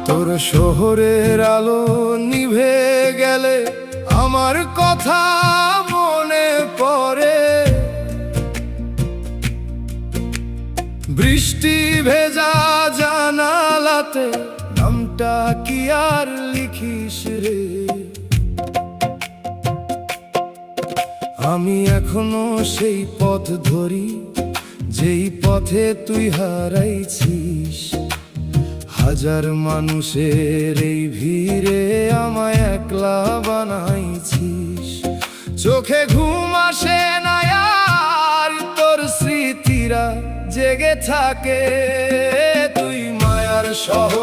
তোর শহরের আলো নিভে গেলে আমার কথা মনে পড়ে, বৃষ্টি ভেজা জানালাতে নামটা কি আর লিখিস রে। আমি এখনো সেই পথ ধরি যেই পথে তুই হারাইছিস। হাজার মানুষের এই ভিড়ে আমায় একলা বানাইছিস। চোখে ঘুম আসে না আর তোর স্মৃতিরা জেগে থাকে। তুই মায়ার শহর